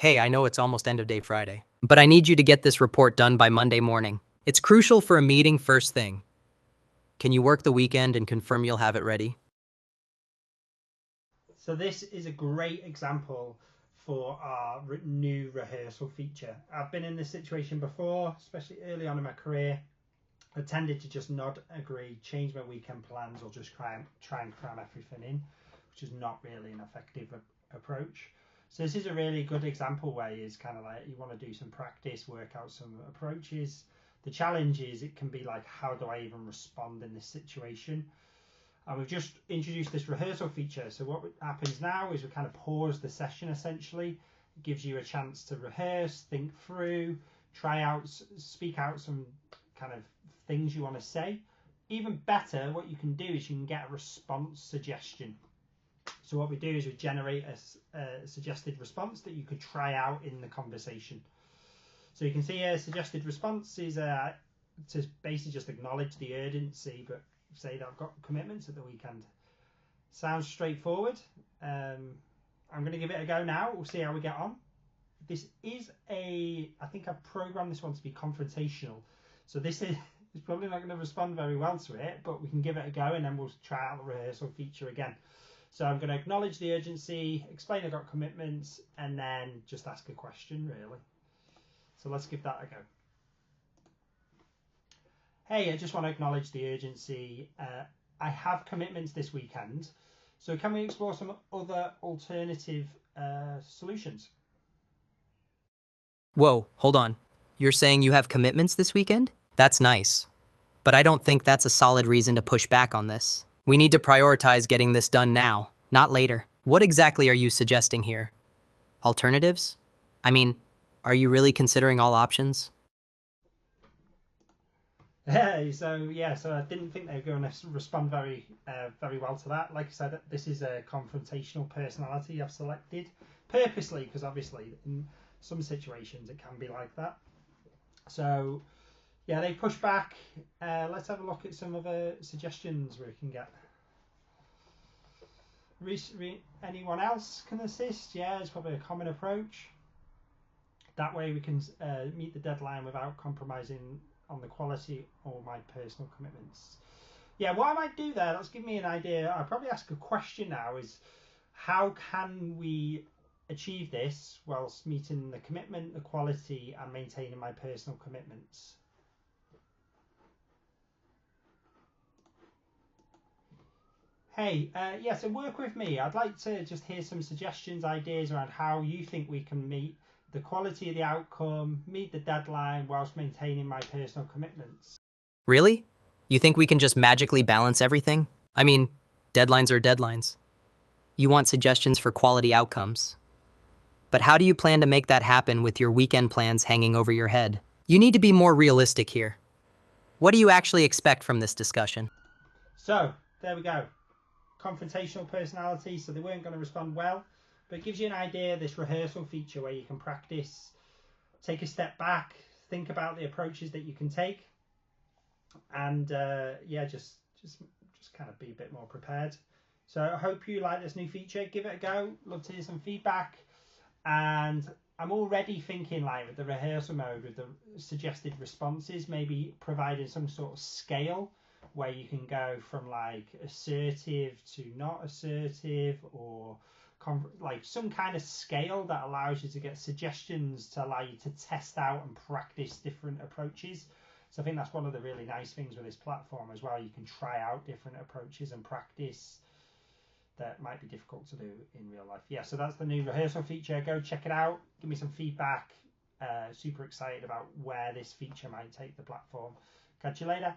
Hey, I know it's almost end of day Friday, but I need you to get this report done by Monday morning. It's crucial for a meeting first thing. Can you work the weekend and confirm you'll have it ready? So this is a great example for our new rehearsal feature. I've been in this situation before, especially early on in my career. I tended to just nod, agree, change my weekend plans, or just try and cram everything in, which is not really an effective approach. So this is a really good example where it's kind of like you want to do some practice, work out some approaches. The challenge is it can be like, how do I even respond in this situation? And we've just introduced this rehearsal feature. So what happens now is we kind of pause the session essentially. It gives you a chance to rehearse, think through, try out, speak out some kind of things you want to say. Even better, what you can do is you can get a response suggestion. So what we do is we generate a suggested response that you could try out in the conversation. So you can see a suggested response is to basically just acknowledge the urgency, but say that I've got commitments at the weekend. Sounds straightforward. I'm going to give it a go now. We'll see how we get on. This is I think I've programmed this one to be confrontational. So this is it's probably not going to respond very well to it, but we can give it a go and then we'll try out the rehearsal feature again. So I'm going to acknowledge the urgency, explain I've got commitments, and then just ask a question, really. So let's give that a go. Hey, I just want to acknowledge the urgency. I have commitments this weekend, so can we explore some other alternative solutions? Whoa, hold on. You're saying you have commitments this weekend? That's nice. But I don't think that's a solid reason to push back on this. We need to prioritize getting this done now, not later. What exactly are you suggesting here? Alternatives? I mean, are you really considering all options? So I didn't think they were going to respond very well to that. Like I said, this is a confrontational personality I've selected purposely because obviously in some situations it can be like that. So yeah, they push back. Let's have a look at some other suggestions we can get. Anyone else can assist? Yeah, it's probably a common approach. That way we can meet the deadline without compromising on the quality or my personal commitments. Yeah, what I might do there, let's give me an idea. I'll probably ask a question now is how can we achieve this whilst meeting the commitment, the quality, and maintaining my personal commitments? Hey, yeah, so work with me. I'd like to just hear some suggestions, ideas around how you think we can meet the quality of the outcome, meet the deadline whilst maintaining my personal commitments. Really? You think we can just magically balance everything? I mean, deadlines are deadlines. You want suggestions for quality outcomes. But how do you plan to make that happen with your weekend plans hanging over your head? You need to be more realistic here. What do you actually expect from this discussion? So, there we go. Confrontational personality, so they weren't going to respond well. But it gives you an idea, this rehearsal feature where you can practice, take a step back, think about the approaches that you can take, and yeah, just kind of be a bit more prepared. So I hope you like this new feature. Give it a go. Love to hear some feedback. And I'm already thinking like with the rehearsal mode, with the suggested responses, maybe providing some sort of scale where you can go from like assertive to not assertive, or like some kind of scale that allows you to get suggestions to allow you to test out and practice different approaches. So I think that's one of the really nice things with this platform as well. You can try out different approaches and practice that might be difficult to do in real life. Yeah, so that's the new rehearsal feature. Go check it out. Give me some feedback. Super excited about where this feature might take the platform. Catch you later.